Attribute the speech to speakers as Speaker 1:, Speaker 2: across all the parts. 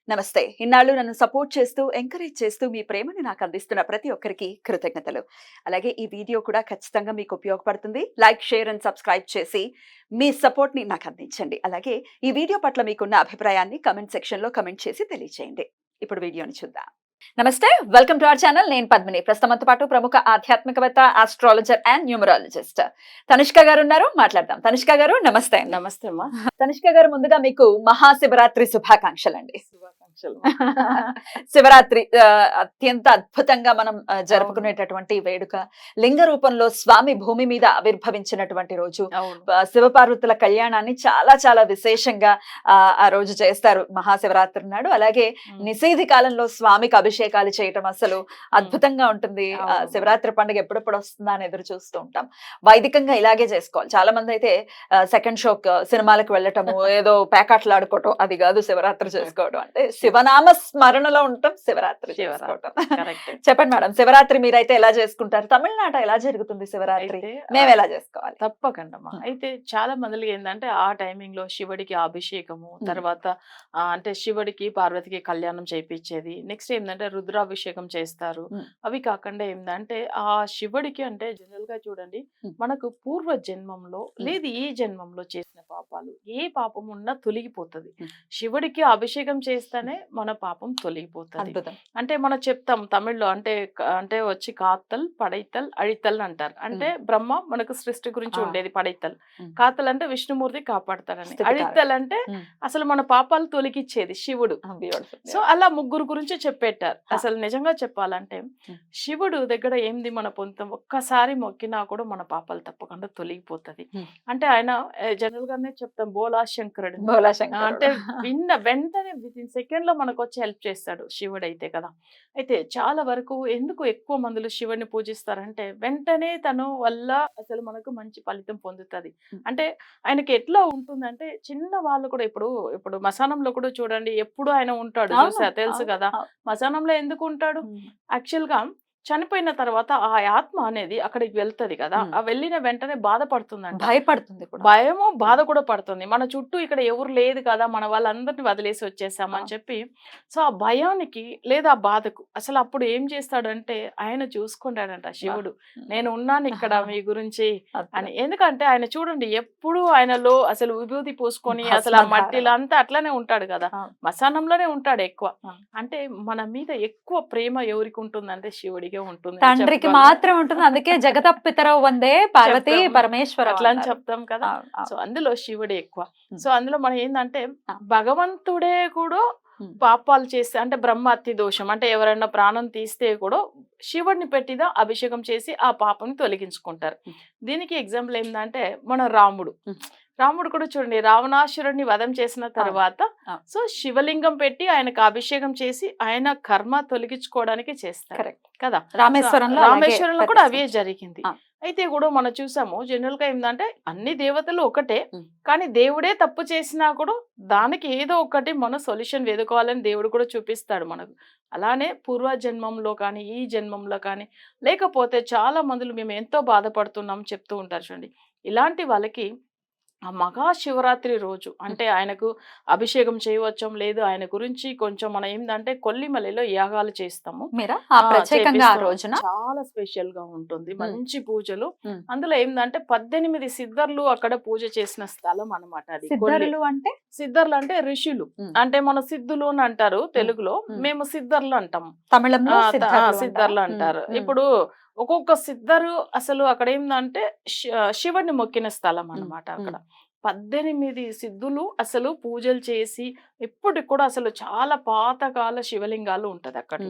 Speaker 1: నమస్తే. ఇన్నాళ్ళు నన్ను సపోర్ట్ చేస్తూ, ఎంకరేజ్ చేస్తూ మీ ప్రేమని నాకు అందిస్తున్న ప్రతి ఒక్కరికి కృతజ్ఞతలు. అలాగే ఈ వీడియో కూడా ఖచ్చితంగా మీకు ఉపయోగపడుతుంది. లైక్, షేర్ అండ్ సబ్స్క్రైబ్ చేసి మీ సపోర్ట్‌ని నాకు అందించండి. అలాగే ఈ వీడియో పట్ల మీకున్న అభిప్రాయాన్ని కామెంట్ సెక్షన్‌లో కామెంట్ చేసి తెలియజేయండి. ఇప్పుడు వీడియోని చూద్దాం. నమస్తే. Welcome to our channel. నేను పద్మిని. ప్రస్తుతం మనతో పాటు ప్రముఖ ఆధ్యాత్మికవేత్త, ఆస్ట్రాలజర్ అండ్ న్యూమరాలజిస్ట్ తనిష్క గారు ఉన్నారు. మాట్లాడదాం. తనిష్క గారు నమస్తే.
Speaker 2: నమస్తే అమ్మా.
Speaker 1: తనిష్క గారు ముందుగా మీకు మహాశివరాత్రి శుభాకాంక్షలండి.
Speaker 2: శుభాకాంక్షలు.
Speaker 1: శివరాత్రి అత్యంత అద్భుతంగా మనం జరుపుకునేటటువంటి వేడుక. లింగ రూపంలో స్వామి భూమి మీద ఆవిర్భవించినటువంటి రోజు. శివపార్వతుల కళ్యాణాన్ని చాలా చాలా విశేషంగా ఆ రోజు చేస్తారు మహాశివరాత్రి నాడు. అలాగే నిషేధి కాలంలో స్వామికి అభిషేకాలు చేయటం అసలు అద్భుతంగా ఉంటుంది. శివరాత్రి పండుగ ఎప్పుడెప్పుడు వస్తుందా అని ఎదురు చూస్తూ ఉంటాం. వైదికంగా ఇలాగే చేసుకోవాలి. చాలా మంది అయితే సెకండ్ షోక్ సినిమాలకు వెళ్ళటము, ఏదో ప్యాకాట్లు ఆడుకోవటం, అది కాదు శివరాత్రి చేసుకోవడం. అంటే శివనామ స్మరణలో ఉంటాం, శివరాత్రి చేసుకోవటం. చెప్పండి మేడం, శివరాత్రి మీరైతే ఎలా చేసుకుంటారు? తమిళనాట ఎలా జరుగుతుంది శివరాత్రి? మేము ఎలా చేసుకోవాలి?
Speaker 2: తప్పకుండా. అయితే చాలా మందికి ఏంటంటే ఆ టైమింగ్ లో శివుడికి అభిషేకము, తర్వాత అంటే శివుడికి పార్వతికి కళ్యాణం చేయించేది. నెక్స్ట్ ఏంటంటే రుద్రాభిషేకం చేస్తారు. అవి కాకుండా ఏంటంటే ఆ శివుడికి అంటే జనరల్ గా చూడండి, మనకు పూర్వ జన్మంలో లేదు ఈ జన్మంలో చేసిన పాపాలు ఏ పాపం ఉన్నా తొలగిపోతుంది. శివుడికి అభిషేకం చేస్తేనే మన పాపం తొలగిపోతుంది. అంటే మనం చెప్తాం తమిళ్లో, అంటే వచ్చి కాత్తల్, పడైతల్, అழிతల్ అంటారు. అంటే బ్రహ్మ మనకు సృష్టి గురించి ఉండేది పడైతల్, కాత్తల్ అంటే విష్ణుమూర్తి కాపాడతారని, అழிతల్ అంటే అసలు మన పాపాలు తొలగిచ్చేది శివుడు. సో అలా ముగ్గురు గురించి చెప్పేటారు. అసలు నిజంగా చెప్పాలంటే శివుడు దగ్గర ఏంది మన పొందుతాం, ఒక్కసారి మొక్కినా కూడా మన పాపాలు తప్పకుండా తొలగిపోతుంది. అంటే ఆయన జనరల్ గానే చెప్తాం బోలా శంకరుడు. అంటే వెంటనే వితిన్ సెకండ్ లో మనకు వచ్చి హెల్ప్ చేస్తాడు శివుడు అయితే కదా. అయితే చాలా వరకు ఎందుకు ఎక్కువ మందులు శివుడిని పూజిస్తారంటే వెంటనే తను వల్ల అసలు మనకు మంచి ఫలితం పొందుతుంది. అంటే ఆయనకి ఎట్లా ఉంటుందంటే చిన్న వాళ్ళు కూడా ఇప్పుడు మశానంలో కూడా చూడండి ఎప్పుడు ఆయన ఉంటాడు, చూసా తెలుసు కదా. మశానంలో ఎందుకు ఉంటాడు? యాక్చువల్ గా చనిపోయిన తర్వాత ఆ ఆత్మ అనేది అక్కడికి వెళ్తది కదా, ఆ వెళ్ళిన వెంటనే బాధపడుతుందంట, భయపడుతుంది, భయము బాధ కూడా పడుతుంది. మన చుట్టూ ఇక్కడ ఎవరు లేదు కదా, మన వాళ్ళందరినీ వదిలేసి వచ్చేసామని చెప్పి. సో ఆ భయానికి లేదా ఆ బాధకు అసలు అప్పుడు ఏం చేస్తాడంటే ఆయన చూసుకుంటాడంట శివుడు, నేను ఉన్నాను ఇక్కడ మీ గురించి అని. ఎందుకంటే ఆయన చూడండి ఎప్పుడు ఆయనలో అసలు విభూతి పూసుకొని అసలు ఆ మట్టిలో అంతా అట్లానే ఉంటాడు కదా, మశానంలోనే ఉంటాడు ఎక్కువ. అంటే మన మీద ఎక్కువ ప్రేమ ఎవరికి ఉంటుందంటే శివుడికి ఉంటుంది,
Speaker 1: తండ్రికి మాత్రం ఉంటుంది. అందుకే జగతపితరౌ వందే పార్వతీ పరమేశ్వర
Speaker 2: అట్లా అని చెప్తాం కదా. సో అందులో శివుడే ఎక్కువ. సో అందులో మనం ఏంటంటే భగవంతుడే కూడా పాపాలు చేస్తే అంటే బ్రహ్మ అతి దోషం అంటే ఎవరైనా ప్రాణం తీస్తే కూడా శివుడిని పెట్టిదా అభిషేకం చేసి ఆ పాపం తొలగించుకుంటారు. దీనికి ఎగ్జాంపుల్ ఏంటంటే మన రాముడు కూడా చూడండి, రావణాసురుడిని వధం చేసిన తర్వాత సో శివలింగం పెట్టి ఆయనకు అభిషేకం చేసి ఆయన కర్మ తొలగించుకోవడానికి చేస్తారు కదా. రామేశ్వరంలో కూడా అవే జరిగింది. అయితే కూడా మనం చూసాము జనరల్ గా ఏంటంటే అన్ని దేవతలు ఒకటే, కానీ దేవుడే తప్పు చేసినా కూడా దానికి ఏదో ఒకటి మన సొల్యూషన్ వెతుకోవాలని దేవుడు కూడా చూపిస్తాడు మనకు. అలానే పూర్వ జన్మంలో కానీ ఈ జన్మంలో కానీ లేకపోతే చాలా మందులు మేము ఎంతో బాధపడుతున్నాం చెప్తూ ఉంటారు చూడండి. ఇలాంటి వాళ్ళకి ఆ మహాశివరాత్రి రోజు అంటే ఆయనకు అభిషేకం చేయవచ్చం లేదు, ఆయన గురించి కొంచెం మనం ఏంటంటే కొల్లిమలలో యాగాలు చేస్తాము. చాలా స్పెషల్ గా ఉంటుంది, మంచి పూజలు. అందులో ఏంటంటే 18 సిద్ధర్లు అక్కడ పూజ చేసిన స్థలం అన్నమాట. అది సిద్ధర్లు అంటే ఋషులు, అంటే మన సిద్ధులు అని అంటారు తెలుగులో, మేము సిద్ధర్లు అంటాము, తమిళంలో సిద్ధర్లు అంటారు. ఇప్పుడు ఒక్కొక్క సిద్ధరు అసలు అక్కడ ఏంటంటే శివుడిని మొక్కిన స్థలం అన్నమాట. అక్కడ 18 సిద్ధులు అసలు పూజలు చేసి ఇప్పటికి కూడా అసలు చాలా పాతకాల శివలింగాలు ఉంటది అక్కడ.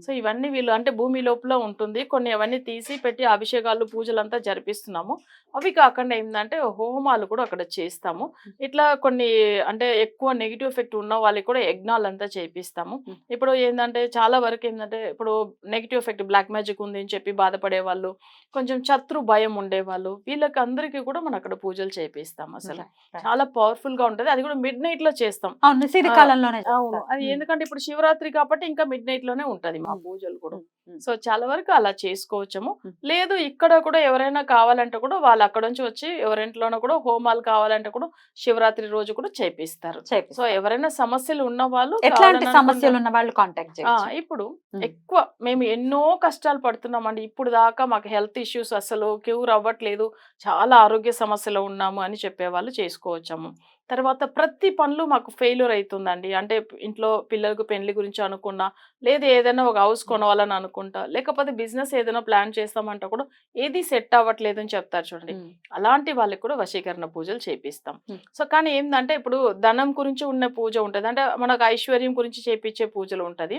Speaker 2: సో ఇవన్నీ వీళ్ళు అంటే భూమి లోపల ఉంటుంది, కొన్ని అవన్నీ తీసి పెట్టి అభిషేకాలు పూజలంతా జరిపిస్తున్నాము. అవి కాకుండా ఏంటంటే హోమాలు కూడా అక్కడ చేస్తాము. ఇట్లా కొన్ని అంటే ఎక్కువ నెగిటివ్ ఎఫెక్ట్ ఉన్న వాళ్ళకి కూడా యజ్ఞాలంతా చేపిస్తాము. ఇప్పుడు ఏంటంటే చాలా వరకు ఏంటంటే ఇప్పుడు నెగిటివ్ ఎఫెక్ట్ బ్లాక్ మ్యాజిక్ ఉంది అని చెప్పి బాధపడే వాళ్ళు, కొంచెం శత్రు భయం ఉండేవాళ్ళు, వీళ్ళకి అందరికీ కూడా మనం అక్కడ పూజలు చేపిస్తాం. అసలు అసలు చాలా పవర్ఫుల్ గా ఉంటది. అది కూడా మిడ్ నైట్ లో చేస్తాం.
Speaker 1: అవును, నిశీధి కాలంలోనే
Speaker 2: అవును,
Speaker 1: చేస్తారు.
Speaker 2: అది ఎందుకంటే ఇప్పుడు శివరాత్రి కాబట్టి ఇంకా మిడ్ నైట్ లోనే ఉంటది మా పూజలు కూడా. సో చాలా వరకు అలా చేసుకోవచ్చము. లేదు ఇక్కడ కూడా ఎవరైనా కావాలంటే కూడా వాళ్ళు అక్కడ నుంచి వచ్చి ఎవరింట్లోనో కూడా హోమాలు కావాలంటే కూడా శివరాత్రి రోజు కూడా చేపిస్తారు. సో ఎవరైనా సమస్యలు ఉన్న వాళ్ళు
Speaker 1: ఎట్లాంటి సమస్యలు ఉన్న వాళ్ళు కాంటాక్ట్ చేయొచ్చు.
Speaker 2: ఇప్పుడు ఎక్కువ మేము ఎన్నో కష్టాలు పడుతున్నామండి. ఇప్పుడు దాకా మాకు హెల్త్ ఇష్యూస్ అసలు క్యూర్ అవ్వట్లేదు, చాలా ఆరోగ్య సమస్యలు ఉన్నాము అని చెప్పేవాళ్ళు చేసుకోవచ్చము. తర్వాత ప్రతి పనులు మాకు ఫెయిల్యూర్ అవుతుందండి. అంటే ఇంట్లో పిల్లలకు పెళ్లి గురించి అనుకున్నా, లేదు ఏదైనా ఒక హౌస్ కొనవాలని అనుకుంటా, లేకపోతే బిజినెస్ ఏదైనా ప్లాన్ చేస్తామంటే కూడా ఏది సెట్ అవ్వట్లేదు అని చెప్తారు చూడండి. అలాంటి వాళ్ళకి కూడా వశీకరణ పూజలు చేపిస్తాం. సో కానీ ఏంటంటే ఇప్పుడు ధనం గురించి ఉన్న పూజ ఉంటది, అంటే మనకు ఐశ్వర్యం గురించి చేపించే పూజలు ఉంటది,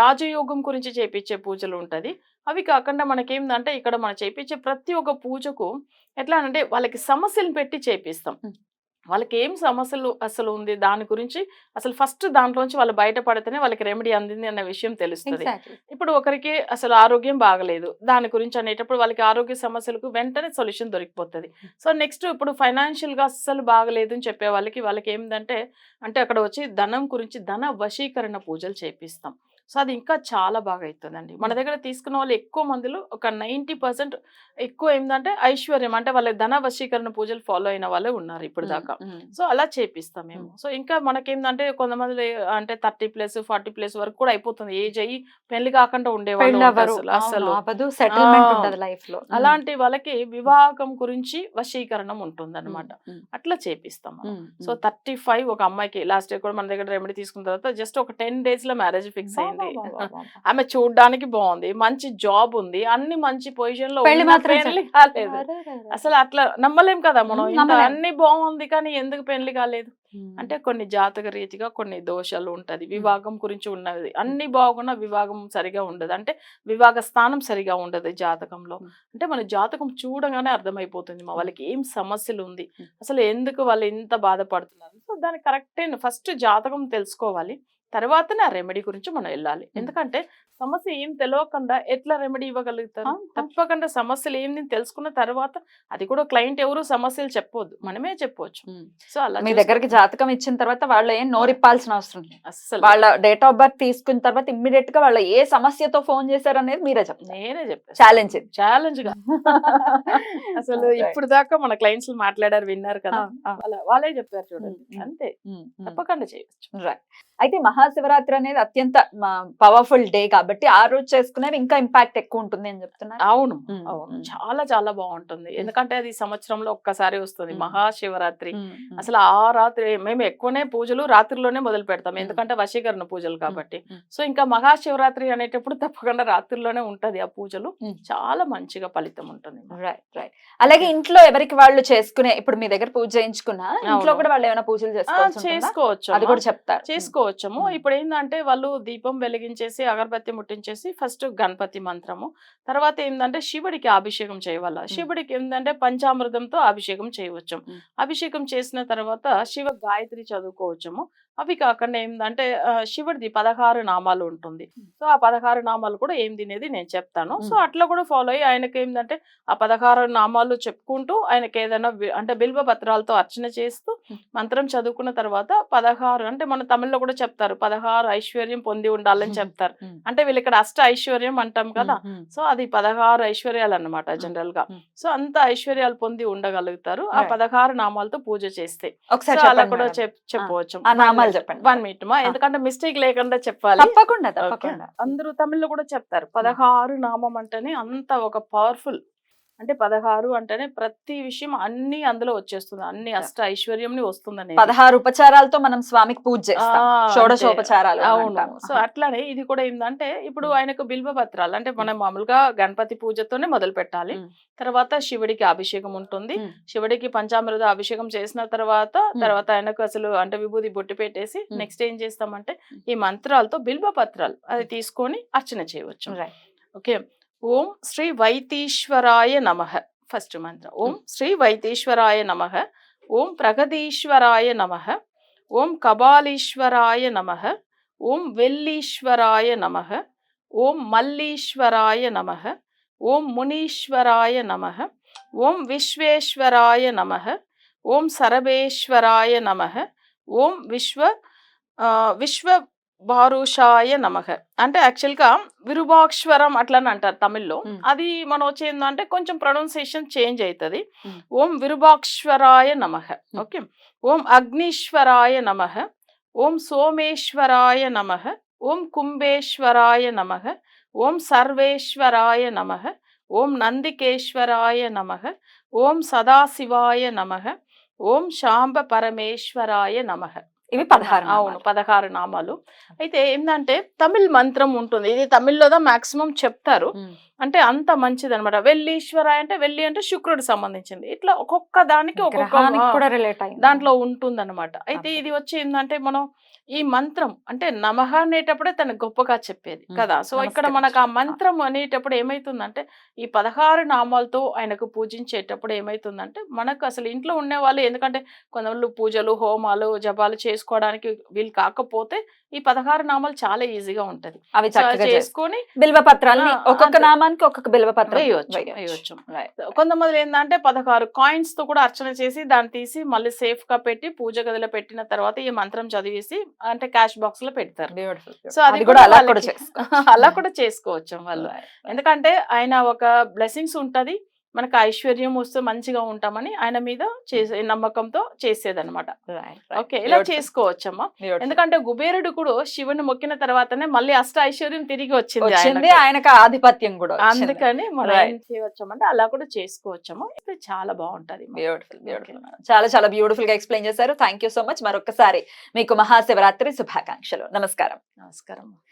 Speaker 2: రాజయోగం గురించి చేపించే పూజలు ఉంటది. అవి కాకుండా మనకేందంటే ఇక్కడ మనం చేపించే ప్రతి ఒక్క పూజకు ఎట్లా అంటే వాళ్ళకి సమస్యలు పెట్టి చేపిస్తాం. వాళ్ళకి ఏం సమస్యలు అసలు ఉంది దాని గురించి అసలు ఫస్ట్ దాంట్లోంచి వాళ్ళు బయటపడితేనే వాళ్ళకి రెమెడీ అందింది అన్న విషయం తెలుస్తుంది. ఇప్పుడు ఒకరికి అసలు ఆరోగ్యం బాగలేదు, దాని గురించి అనేటప్పుడు వాళ్ళకి ఆరోగ్య సమస్యలకు వెంటనే సొల్యూషన్ దొరికిపోతుంది. సో నెక్స్ట్ ఇప్పుడు ఫైనాన్షియల్ గా అస్సలు బాగలేదు అని చెప్పే వాళ్ళకి ఏంటంటే అంటే అక్కడ వచ్చి ధనం గురించి ధన వశీకరణ పూజలు చేపిస్తాం. సో అది ఇంకా చాలా బాగా అవుతుందండి. మన దగ్గర తీసుకున్న వాళ్ళు ఎక్కువ మందిలో ఒక 90% ఎక్కువ ఏంటంటే ఐశ్వర్యం, అంటే వాళ్ళ ధన వశీకరణ పూజలు ఫాలో అయిన వాళ్ళే ఉన్నారు ఇప్పుడు దాకా. సో అలా చేపిస్తాం మేము. సో ఇంకా మనకేంటంటే కొంతమంది అంటే 30+ 40+ వరకు కూడా అయిపోతుంది ఏజ్ అయ్యి పెళ్లి కాకుండా ఉండేవాళ్ళు అసలు అలాంటి వాళ్ళకి వివాహం గురించి వశీకరణం ఉంటుంది అనమాట. అట్లా చేపిస్తాం. సో 35 ఒక అమ్మాయికి లాస్ట్ ఇయర్ కూడా మన దగ్గర రెమెడీ తీసుకున్న తర్వాత జస్ట్ ఒక 10 days లో మ్యారేజ్ ఫిక్స్ అయింది. ఆమె చూడడానికి బాగుంది, మంచి జాబ్ ఉంది, అన్ని మంచి పొజిషన్ లో, పెళ్లి కాలేదు. అసలు అట్లా నమ్మలేం కదా మనం, అన్ని బాగుంది కానీ ఎందుకు పెళ్లి కాలేదు అంటే కొన్ని జాతక రీతిగా కొన్ని దోషాలు ఉంటది. వివాహం గురించి ఉన్నది అన్ని బాగున్నా వివాహం సరిగా ఉండదు, అంటే వివాహ స్థానం సరిగా ఉండదు జాతకంలో. అంటే మన జాతకం చూడగానే అర్థమైపోతుంది మా వాళ్ళకి ఏం సమస్యలు ఉంది, అసలు ఎందుకు వాళ్ళు ఇంత బాధపడుతున్నారు. సో దానికి కరెక్ట్ ఫస్ట్ జాతకం తెలుసుకోవాలి, తర్వాతనే ఆ రెమెడీ గురించి మనం వెళ్ళాలి. ఎందుకంటే సమస్య ఏం తెలియకుండా ఎట్లా రెమెడీ ఇవ్వగలుగుతారు? తప్పకుండా సమస్యలు ఏంది తెలుసుకున్న తర్వాత, అది కూడా క్లయింట్ ఎవరు సమస్యలు చెప్పొద్దు, మనమే చెప్పవచ్చు. సో అలా
Speaker 1: మీ దగ్గరికి జాతకం ఇచ్చిన తర్వాత వాళ్ళు ఏం నోరిప్పాల్సిన అవసరం లేదు. అసలు వాళ్ళ డేట్ ఆఫ్ బర్త్ తీసుకున్న తర్వాత ఇమ్మీడియట్ గా వాళ్ళ ఏ సమస్యతో ఫోన్ చేశారు అనేది మీరే చెప్తారు.
Speaker 2: నేనే చెప్పాను, ఛాలెంజ్ గా అసలు ఇప్పుడు దాకా మన క్లయింట్స్ మాట్లాడారు, విన్నారు కదా, వాళ్ళే చెప్పారు చూడండి, అంతే. తప్పకుండా చేయవచ్చు.
Speaker 1: రైట్. అయితే మహాశివరాత్రి అనేది అత్యంత పవర్ఫుల్ డే కాబట్టి ఆ రోజు చేసుకునేవి ఇంకా ఇంపాక్ట్ ఎక్కువ ఉంటుంది అని చెప్తున్నారు.
Speaker 2: అవును, చాలా చాలా బాగుంటుంది. ఎందుకంటే అది సంవత్సరంలో ఒక్కసారి వస్తుంది మహాశివరాత్రి. అసలు ఆ రాత్రి మేము ఎక్కువనే పూజలు రాత్రిలోనే మొదలు పెడతాం, ఎందుకంటే వశీకరణ పూజలు కాబట్టి. సో ఇంకా మహాశివరాత్రి అనేటప్పుడు తప్పకుండా రాత్రిలోనే ఉంటది ఆ పూజలు, చాలా మంచిగా ఫలితం ఉంటుంది.
Speaker 1: Right right. అలాగే ఇంట్లో ఎవరికి వాళ్ళు చేసుకునే, ఇప్పుడు మీ దగ్గర పూజ చేయించుకున్నా ఇంట్లో కూడా వాళ్ళు ఏమైనా పూజలు చేసుకోవచ్చు, అది కూడా చెప్తారు.
Speaker 2: చేసుకోవచ్చము. ఇప్పుడు ఏంటంటే వాళ్ళు దీపం వెలిగించేసి అగరబత్తి ముట్టించేసి ఫస్ట్ గణపతి మంత్రము, తర్వాత ఏంటంటే శివుడికి అభిషేకం చేయవల్ల, శివుడికి ఏంటంటే పంచామృతంతో అభిషేకం చేయవచ్చు. అభిషేకం చేసిన తర్వాత శివ గాయత్రి చదువుకోవచ్చము. అవి కాకుండా ఏంటంటే శివుడిది 16 నామాలు ఉంటుంది. సో ఆ 16 నామాలు కూడా ఏం తినేది నేను చెప్తాను. సో అట్లా కూడా ఫాలో అయ్యి ఆయనకి ఏంటంటే ఆ 16 నామాలు చెప్పుకుంటూ ఆయనకి ఏదైనా అంటే బిల్వ పత్రాలతో అర్చన చేస్తూ మంత్రం చదువుకున్న తర్వాత 16 అంటే మన తమిళ్లో కూడా చెప్తారు 16 ఐశ్వర్యం పొంది ఉండాలని చెప్తారు. అంటే వీళ్ళు ఇక్కడ అష్ట ఐశ్వర్యం అంటాం కదా, సో అది 16 ఐశ్వర్యాలు అన్నమాట జనరల్ గా. సో అంత ఐశ్వర్యాలు పొంది ఉండగలుగుతారు ఆ 16 నామాలతో పూజ చేస్తే. అలా కూడా చెప్పవచ్చు. 1 minute మా, ఎందుకంటే మిస్టేక్ లేకుండా చెప్పాలి.
Speaker 1: తప్పకుండా
Speaker 2: అందరూ తమిళ్లో కూడా చెప్తారు 16 నామం అంటేనే అంత ఒక పవర్ఫుల్, అంటే 16 అంటేనే ప్రతి విషయం అన్ని అందులో వచ్చేస్తుంది, అన్ని అష్ట ఐశ్వర్యం వస్తుందని.
Speaker 1: 16 ఉపచారాలతో మనం స్వామికి పూజ చేస్తాం, షోడశోపచారాలు.
Speaker 2: అవును. సో అట్లానే ఇది కూడా ఏంటంటే ఇప్పుడు ఆయనకు బిల్వ పత్రాలు, అంటే మనం మామూలుగా గణపతి పూజతోనే మొదలు పెట్టాలి. తర్వాత శివుడికి అభిషేకం ఉంటుంది, శివుడికి పంచామృత అభిషేకం చేసిన తర్వాత ఆయనకు అసలు అంటే విభూది బొట్టు పెట్టేసి నెక్స్ట్ ఏం చేస్తామంటే ఈ మంత్రాలతో బిల్వ పత్రాలు అది తీసుకొని అర్చన చేయవచ్చు. ఓకే. ఓం శ్రీ వైతీశ్వరాయ నమః. ఫస్ట్ మంత్రం ఓం శ్రీ వైతీశ్వరాయ నమః, ఓం ప్రగదీశ్వరాయ నమః, ఓం కబాలీశ్వరాయ నమః, ఓం వెల్లీశ్వరాయ నమః, ఓం మల్లీశ్వరాయ నమః, ఓం మునీశ్వరాయ నమః, ఓం విశ్వేశ్వరాయ నమః, ఓం సరవేశ్వరాయ నమః, ఓం విశ్వ భారుషాయ నమః. అంటే యాక్చువల్‌గా విరుబాక్షరం అట్లని అంటారు తమిళ్‌లో. అది మనం వచ్చేందంటే కొంచెం ప్రొనౌన్సియేషన్ చేంజ్ అయితది. ఓం విరుబాక్షరాయ నమః. ఓకే. ఓం అగ్నీశ్వరాయ నమః, ఓం సోమేశ్వరాయ నమః, ఓం కుంభేశ్వరాయ నమః, ఓం సర్వేశ్వరాయ నమః, ఓం నందికేశ్వరాయ నమః, ఓం సదాశివాయ నమః, ఓం శాంబ పరమేశ్వరాయ నమః.
Speaker 1: ఇవి 16
Speaker 2: అవును, 16 నామాలు. అయితే ఏందంటే తమిళ్ మంత్రం ఉంటుంది. ఇది తమిళ్‌లోదా మాక్సిమం చెప్తారు. అంటే అంత మంచిదన్నమాట. వెల్లీశ్వరాయ అంటే వెల్లి అంటే శుక్రుడికి సంబంధించింది. ఇట్లా ఒక్కొక్క దానికి ఒక్కొక్క
Speaker 1: కూడా రిలేట్ అయింది
Speaker 2: దాంట్లో ఉంటుందన్నమాట. అయితే ఇది వచ్చి ఏందంటే మనం ఈ మంత్రం అంటే నమః అనేటప్పుడే తను గొప్పగా చెప్పేది కదా. సో ఇక్కడ మనకు ఆ మంత్రం అనేటప్పుడు ఏమైతుందంటే ఈ 16 నామాలతో ఆయనకు పూజించేటప్పుడు ఏమైతుందంటే మనకు అసలు ఇంట్లో ఉండే వాళ్ళు, ఎందుకంటే కొంతమంది పూజలు హోమాలు జపాలు చేసుకోవడానికి వీలు కాకపోతే ఈ 16 నామాలు చాలా ఈజీగా ఉంటది.
Speaker 1: అవి చక్కగా
Speaker 2: చేసుకొని
Speaker 1: బిల్వ పత్రాలని ఒక్కొక్క నామానికి ఒక్కొక్క బిల్వ పత్రం
Speaker 2: వేయొచ్చు. కొంతమంది ఏంటంటే 16 కాయిన్స్ తో కూడా అర్చన చేసి దాన్ని తీసి మళ్ళీ సేఫ్ గా పెట్టి పూజ గదిలో పెట్టిన తర్వాత ఈ మంత్రం చదివేసి అంటే క్యాష్ బాక్స్ లో పెడతారు. సో అది కూడా అలా కూడా చేసుకోవచ్చు వాళ్ళు. ఎందుకంటే ఆయన ఒక బ్లెస్సింగ్స్ ఉంటది, మనకు ఐశ్వర్యం వస్తే మంచిగా ఉంటామని ఆయన మీద చేసే నమ్మకంతో చేసేదన్నమాట. ఓకే, ఇలా చేసుకోవచ్చమ్మా. ఎందుకంటే కుబేరుడు కూడా శివుని మొక్కిన తర్వాతనే మళ్ళీ అష్ట ఐశ్వర్యం తిరిగి వచ్చింది,
Speaker 1: ఆయనకు ఆధిపత్యం కూడా.
Speaker 2: అందుకని మనం ఏం చేయవచ్చమంటే అలా కూడా చేసుకోవచ్చమ్మా. ఇది చాలా బాగుంటది.
Speaker 1: బ్యూటిఫుల్. చాలా చాలా బ్యూటిఫుల్ గా ఎక్స్ప్లెయిన్ చేశారు. Thank you so much. మరొకసారి మీకు మహాశివరాత్రి శుభాకాంక్షలు. నమస్కారం.